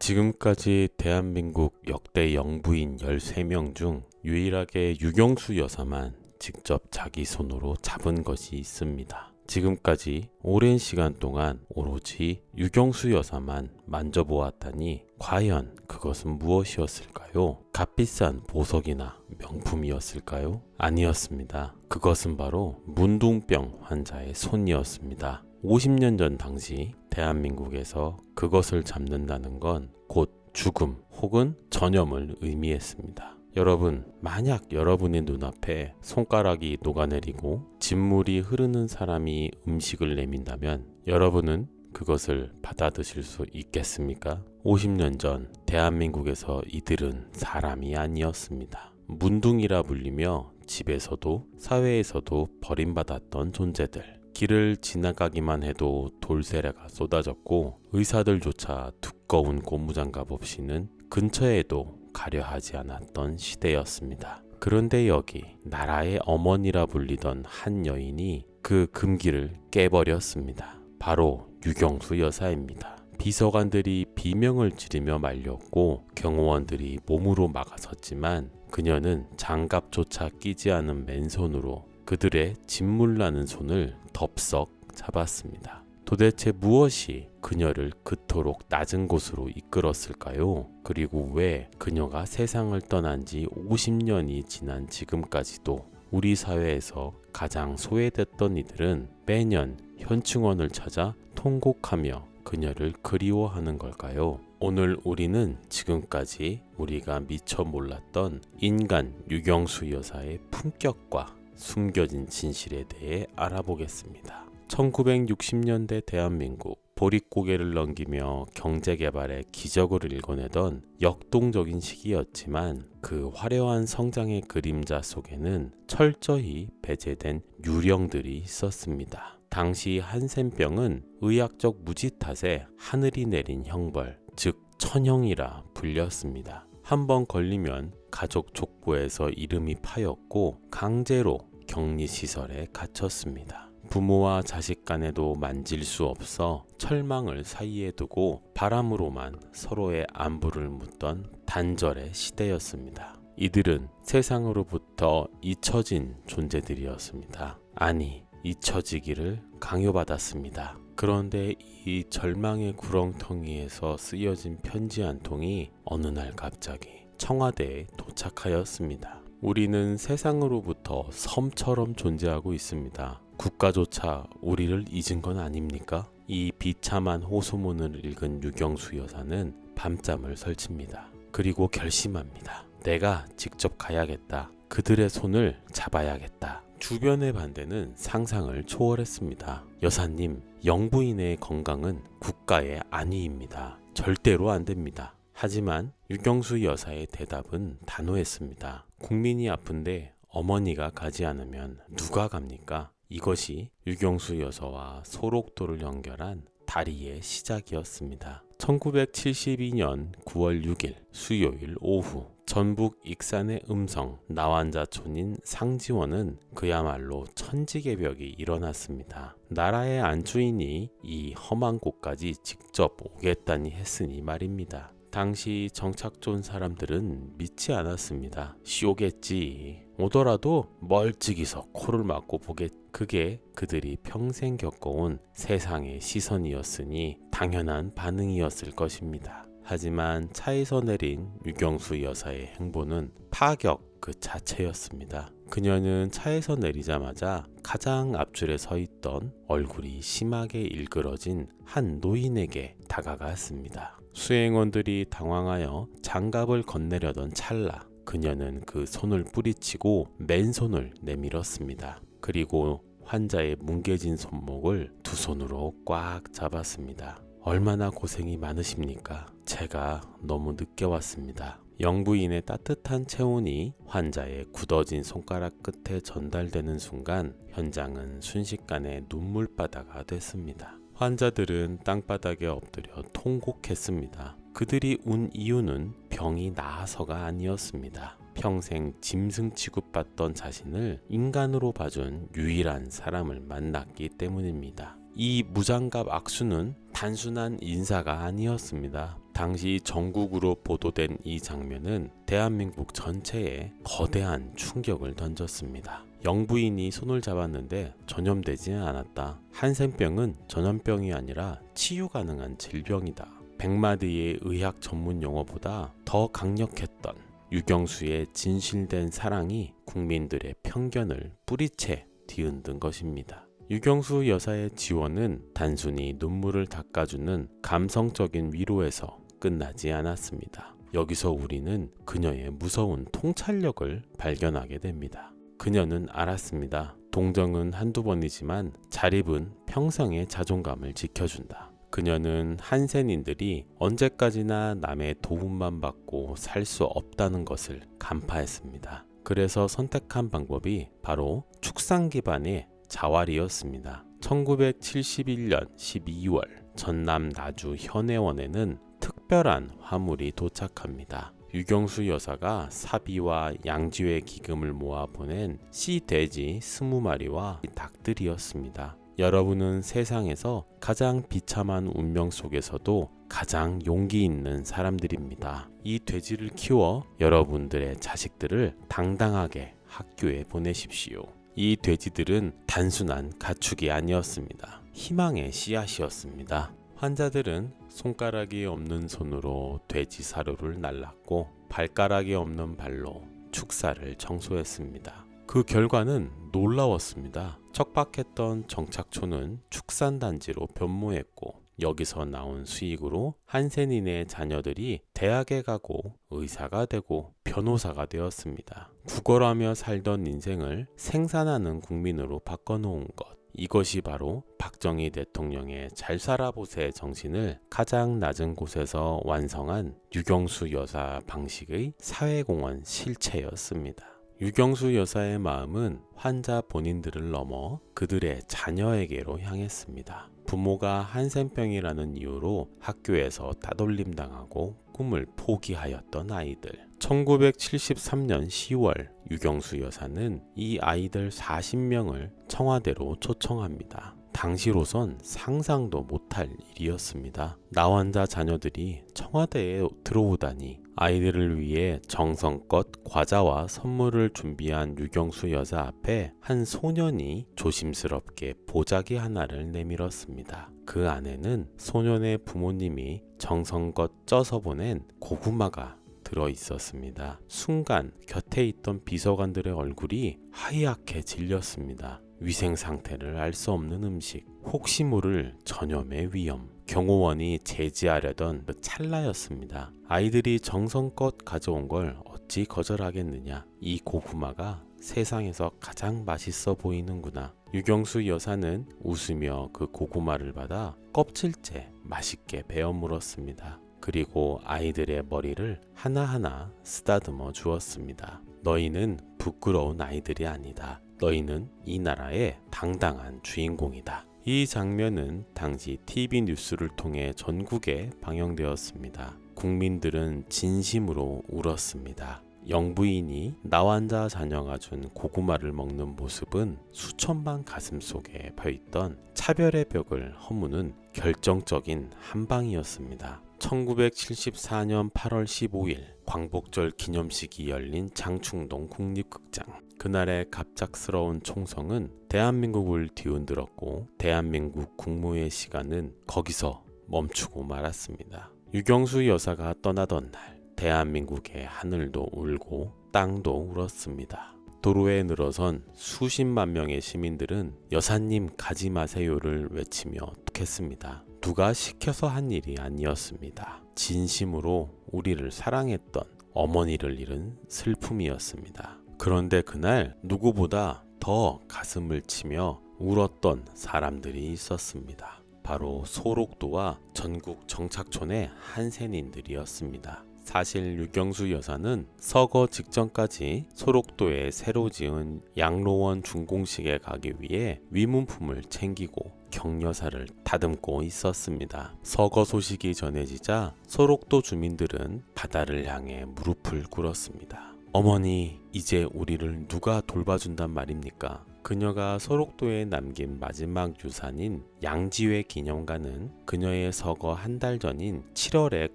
지금까지 대한민국 역대 영부인 13명 중 유일하게 유경수 여사만 직접 자기 손으로 잡은 것이 있습니다. 지금까지 오랜 시간 동안 오로지 유경수 여사만 만져보았다니 과연 그것은 무엇이었을까요? 값비싼 보석이나 명품이었을까요? 아니었습니다. 그것은 바로 문둥병 환자의 손이었습니다. 50년 전 당시 대한민국에서 그것을 잡는다는 건 곧 죽음 혹은 전염을 의미했습니다. 여러분, 만약 여러분의 눈앞에 손가락이 녹아내리고 진물이 흐르는 사람이 음식을 내민다면 여러분은 그것을 받아 드실 수 있겠습니까? 50년 전 대한민국에서 이들은 사람이 아니었습니다. 문둥이라 불리며 집에서도 사회에서도 버림받았던 존재들. 길을 지나가기만 해도 돌세례가 쏟아졌고 의사들조차 두꺼운 고무장갑 없이는 근처에도 가려 하지 않았던 시대였습니다. 그런데 여기 나라의 어머니라 불리던 한 여인이 그 금기를 깨버렸습니다. 바로 유경수 여사입니다. 비서관들이 비명을 지르며 말렸고 경호원들이 몸으로 막아섰지만 그녀는 장갑조차 끼지 않은 맨손으로 그들의 진물나는 손을 덥석 잡았습니다. 도대체 무엇이 그녀를 그토록 낮은 곳으로 이끌었을까요? 그리고 왜 그녀가 세상을 떠난 지 50년이 지난 지금까지도 우리 사회에서 가장 소외됐던 이들은 매년 현충원을 찾아 통곡하며 그녀를 그리워하는 걸까요? 오늘 우리는 지금까지 우리가 미처 몰랐던 인간 유경수 여사의 품격과 숨겨진 진실에 대해 알아보겠습니다. 1960년대 대한민국, 보릿고개를 넘기며 경제개발의 기적을 일궈내던 역동적인 시기였지만 그 화려한 성장의 그림자 속에는 철저히 배제된 유령들이 있었습니다. 당시 한센병은 의학적 무지 탓에 하늘이 내린 형벌, 즉 천형이라 불렸습니다. 한 번 걸리면 가족 족보에서 이름이 파였고 강제로 격리시설에 갇혔습니다. 부모와 자식 간에도 만질 수 없어 철망을 사이에 두고 바람으로만 서로의 안부를 묻던 단절의 시대였습니다. 이들은 세상으로부터 잊혀진 존재들이었습니다. 아니, 잊혀지기를 강요받았습니다. 그런데 이 절망의 구렁텅이에서 쓰여진 편지 한 통이 어느 날 갑자기 청와대에 도착하였습니다. 우리는 세상으로부터 섬처럼 존재하고 있습니다. 국가조차 우리를 잊은 건 아닙니까? 이 비참한 호소문을 읽은 유경수 여사는 밤잠을 설칩니다. 그리고 결심합니다. 내가 직접 가야겠다. 그들의 손을 잡아야겠다. 주변의 반대는 상상을 초월했습니다. 여사님, 영부인의 건강은 국가의 안위입니다. 절대로 안 됩니다. 하지만 유경수 여사의 대답은 단호했습니다. 국민이 아픈데 어머니가 가지 않으면 누가 갑니까? 이것이 유경수 여사와 소록도를 연결한 다리의 시작이었습니다. 1972년 9월 6일 수요일 오후 전북 익산의 음성 나환자촌인 상지원은 그야말로 천지개벽이 일어났습니다. 나라의 안주인이 이 험한 곳까지 직접 오겠다니 했으니 말입니다. 당시 정착촌 사람들은 믿지 않았습니다. 쉬오겠지. 오더라도 멀찍이서 코를 막고 보겠. 그게 그들이 평생 겪어온 세상의 시선이었으니 당연한 반응이었을 것입니다. 하지만 차에서 내린 유경수 여사의 행보는 파격 그 자체였습니다. 그녀는 차에서 내리자마자 가장 앞줄에 서 있던 얼굴이 심하게 일그러진 한 노인에게 다가갔습니다. 수행원들이 당황하여 장갑을 건네려던 찰나 그녀는 그 손을 뿌리치고 맨손을 내밀었습니다. 그리고 환자의 뭉개진 손목을 두 손으로 꽉 잡았습니다. 얼마나 고생이 많으십니까? 제가 너무 늦게 왔습니다. 영부인의 따뜻한 체온이 환자의 굳어진 손가락 끝에 전달되는 순간 현장은 순식간에 눈물바다가 됐습니다. 환자들은 땅바닥에 엎드려 통곡했습니다. 그들이 운 이유는 병이 나아서가 아니었습니다. 평생 짐승 취급받던 자신을 인간으로 봐준 유일한 사람을 만났기 때문입니다. 이 무장갑 악수는 단순한 인사가 아니었습니다. 당시 전국으로 보도된 이 장면은 대한민국 전체에 거대한 충격을 던졌습니다. 영부인이 손을 잡았는데 전염되지 않았다. 한센병은 전염병이 아니라 치유 가능한 질병이다. 100마디의 의학 전문 용어보다 더 강력했던 유경수의 진실된 사랑이 국민들의 편견을 뿌리채 뒤흔든 것입니다. 유경수 여사의 지원은 단순히 눈물을 닦아주는 감성적인 위로에서 끝나지 않았습니다. 여기서 우리는 그녀의 무서운 통찰력을 발견하게 됩니다. 그녀는 알았습니다. 동정은 한두 번이지만 자립은 평생의 자존감을 지켜준다. 그녀는 한센인들이 언제까지나 남의 도움만 받고 살 수 없다는 것을 간파했습니다. 그래서 선택한 방법이 바로 축산 기반의 자활이었습니다. 1971년 12월 전남 나주 현해원에는 특별한 화물이 도착합니다. 유경수 여사가 사비와 양지회 기금을 모아 보낸 씨 돼지 20마리와 닭들이었습니다. 여러분은 세상에서 가장 비참한 운명 속에서도 가장 용기 있는 사람들입니다. 이 돼지를 키워 여러분들의 자식들을 당당하게 학교에 보내십시오. 이 돼지들은 단순한 가축이 아니었습니다. 희망의 씨앗이었습니다. 환자들은 손가락이 없는 손으로 돼지 사료를 날랐고 발가락이 없는 발로 축사를 청소했습니다. 그 결과는 놀라웠습니다. 척박했던 정착촌은 축산단지로 변모했고 여기서 나온 수익으로 한센인의 자녀들이 대학에 가고 의사가 되고 변호사가 되었습니다. 구걸하며 살던 인생을 생산하는 국민으로 바꿔놓은 것. 이것이 바로 박정희 대통령의 잘 살아보세 정신을 가장 낮은 곳에서 완성한 유경수 여사 방식의 사회공헌 실체였습니다. 유경수 여사의 마음은 환자 본인들을 넘어 그들의 자녀에게로 향했습니다. 부모가 한센병이라는 이유로 학교에서 따돌림당하고 꿈을 포기하였던 아이들. 1973년 10월 유경수 여사는 이 아이들 40명을 청와대로 초청합니다. 당시로선 상상도 못할 일이었습니다. 나환자 자녀들이 청와대에 들어오다니. 아이들을 위해 정성껏 과자와 선물을 준비한 유경수 여사 앞에 한 소년이 조심스럽게 보자기 하나를 내밀었습니다. 그 안에는 소년의 부모님이 정성껏 쪄서 보낸 고구마가 들어 있었습니다. 순간 곁에 있던 비서관들의 얼굴이 하얗게 질렸습니다. 위생 상태를 알 수 없는 음식, 혹시 모를 전염의 위험, 경호원이 제지하려던 그 찰나였습니다. 아이들이 정성껏 가져온 걸 어찌 거절하겠느냐. 이 고구마가 세상에서 가장 맛있어 보이는구나. 유경수 여사는 웃으며 그 고구마를 받아 껍질째 맛있게 베어 물었습니다. 그리고 아이들의 머리를 하나하나 쓰다듬어 주었습니다. 너희는 부끄러운 아이들이 아니다. 너희는 이 나라의 당당한 주인공이다. 이 장면은 당시 TV 뉴스를 통해 전국에 방영되었습니다. 국민들은 진심으로 울었습니다. 영부인이 나환자 자녀가 준 고구마를 먹는 모습은 수천만 가슴 속에 펴있던 차별의 벽을 허무는 결정적인 한방이었습니다. 1974년 8월 15일 광복절 기념식이 열린 장충동 국립극장. 그날의 갑작스러운 총성은 대한민국을 뒤흔들었고 대한민국 국무의 시간은 거기서 멈추고 말았습니다. 유경수 여사가 떠나던 날 대한민국의 하늘도 울고 땅도 울었습니다. 도로에 늘어선 수십만 명의 시민들은 여사님 가지 마세요를 외치며 톡했습니다. 누가 시켜서 한 일이 아니었습니다. 진심으로 우리를 사랑했던 어머니를 잃은 슬픔이었습니다. 그런데 그날 누구보다 더 가슴을 치며 울었던 사람들이 있었습니다. 바로 소록도와 전국 정착촌의 한센인들이었습니다. 사실 유경수 여사는 서거 직전까지 소록도에 새로 지은 양로원 준공식에 가기 위해 위문품을 챙기고 격려사를 다듬고 있었습니다. 서거 소식이 전해지자 소록도 주민들은 바다를 향해 무릎을 꿇었습니다. 어머니, 이제 우리를 누가 돌봐준단 말입니까? 그녀가 소록도에 남긴 마지막 유산인 양지회 기념관은 그녀의 서거 한 달 전인 7월에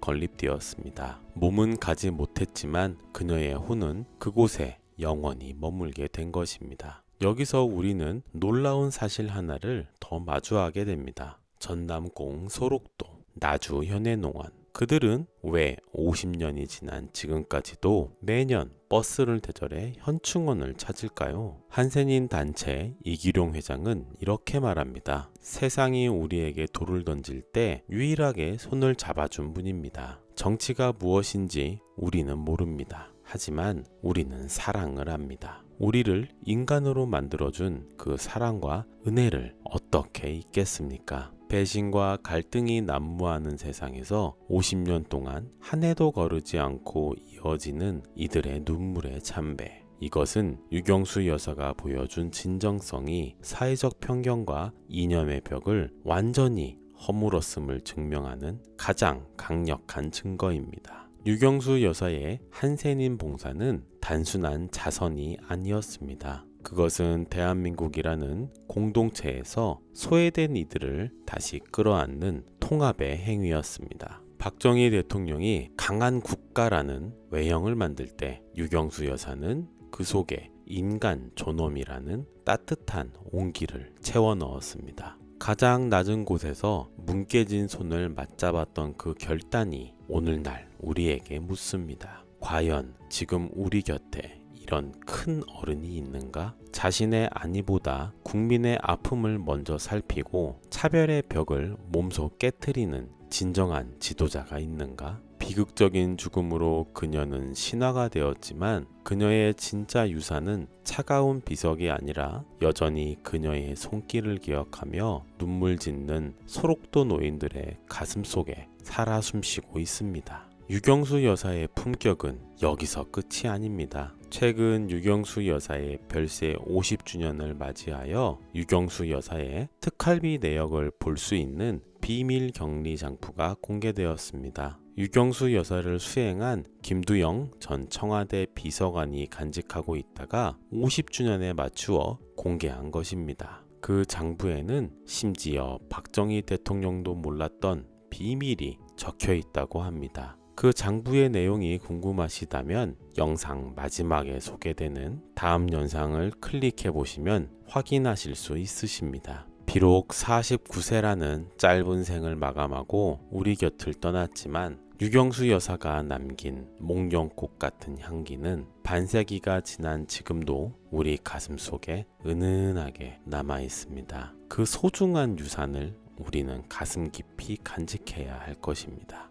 건립되었습니다. 몸은 가지 못했지만 그녀의 혼은 그곳에 영원히 머물게 된 것입니다. 여기서 우리는 놀라운 사실 하나를 더 마주하게 됩니다. 전남공 소록도, 나주 현해농원, 그들은 왜 50년이 지난 지금까지도 매년 버스를 대절해 현충원을 찾을까요? 한센인 단체 이기룡 회장은 이렇게 말합니다. 세상이 우리에게 돌을 던질 때 유일하게 손을 잡아준 분입니다. 정치가 무엇인지 우리는 모릅니다. 하지만 우리는 사랑을 합니다. 우리를 인간으로 만들어준 그 사랑과 은혜를 어떻게 잊겠습니까? 배신과 갈등이 난무하는 세상에서 50년 동안 한 해도 거르지 않고 이어지는 이들의 눈물의 참배. 이것은 유경수 여사가 보여준 진정성이 사회적 편견과 이념의 벽을 완전히 허물었음을 증명하는 가장 강력한 증거입니다. 유경수 여사의 한센인 봉사는 단순한 자선이 아니었습니다. 그것은 대한민국이라는 공동체에서 소외된 이들을 다시 끌어안는 통합의 행위였습니다. 박정희 대통령이 강한 국가라는 외형을 만들 때 유경수 여사는 그 속에 인간 존엄이라는 따뜻한 온기를 채워 넣었습니다. 가장 낮은 곳에서 뭉개진 손을 맞잡았던 그 결단이 오늘날 우리에게 묻습니다. 과연 지금 우리 곁에 이런 큰 어른이 있는가? 자신의 안위보다 국민의 아픔을 먼저 살피고 차별의 벽을 몸소 깨트리는 진정한 지도자가 있는가? 비극적인 죽음으로 그녀는 신화가 되었지만 그녀의 진짜 유산은 차가운 비석이 아니라 여전히 그녀의 손길을 기억하며 눈물 짓는 소록도 노인들의 가슴 속에 살아 숨쉬고 있습니다. 유경수 여사의 품격은 여기서 끝이 아닙니다. 최근 유경수 여사의 별세 50주년을 맞이하여 유경수 여사의 특활비 내역을 볼 수 있는 비밀 격리 장부가 공개되었습니다. 유경수 여사를 수행한 김두영 전 청와대 비서관이 간직하고 있다가 50주년에 맞추어 공개한 것입니다. 그 장부에는 심지어 박정희 대통령도 몰랐던 비밀이 적혀 있다고 합니다. 그 장부의 내용이 궁금하시다면 영상 마지막에 소개되는 다음 영상을 클릭해 보시면 확인하실 수 있으십니다. 비록 49세라는 짧은 생을 마감하고 우리 곁을 떠났지만 유경수 여사가 남긴 목련꽃 같은 향기는 반세기가 지난 지금도 우리 가슴 속에 은은하게 남아 있습니다. 그 소중한 유산을 우리는 가슴 깊이 간직해야 할 것입니다.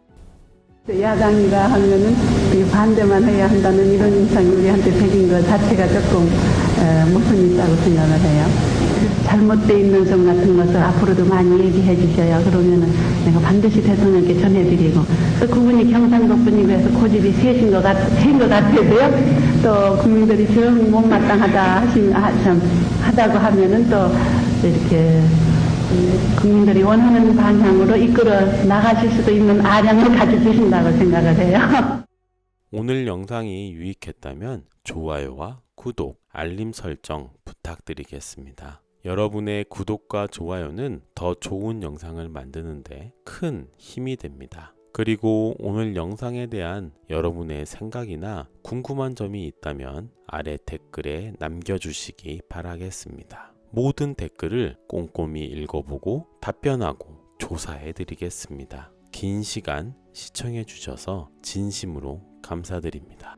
야당이라 하면은 반대만 해야 한다는 이런 인상이 우리한테 배긴 것 자체가 조금 모순이 있다고 생각을 해요. 잘못되어 있는 점 같은 것을 앞으로도 많이 얘기해 주셔야 그러면은 내가 반드시 대통령께 전해드리고 또 그분이 경상도 분이고 해서 고집이 세신 것 같아서요. 또 국민들이 좀 못마땅하다 하다고 하면은 또 이렇게 국민들이 원하는 방향으로 이끌어 나가실 수도 있는 아량을 가져주신다고 생각을 해요. 오늘 영상이 유익했다면 좋아요와 구독, 알림 설정 부탁드리겠습니다. 여러분의 구독과 좋아요는 더 좋은 영상을 만드는데 큰 힘이 됩니다. 그리고 오늘 영상에 대한 여러분의 생각이나 궁금한 점이 있다면 아래 댓글에 남겨주시기 바라겠습니다. 모든 댓글을 꼼꼼히 읽어보고 답변하고 조사해 드리겠습니다. 긴 시간 시청해 주셔서 진심으로 감사드립니다.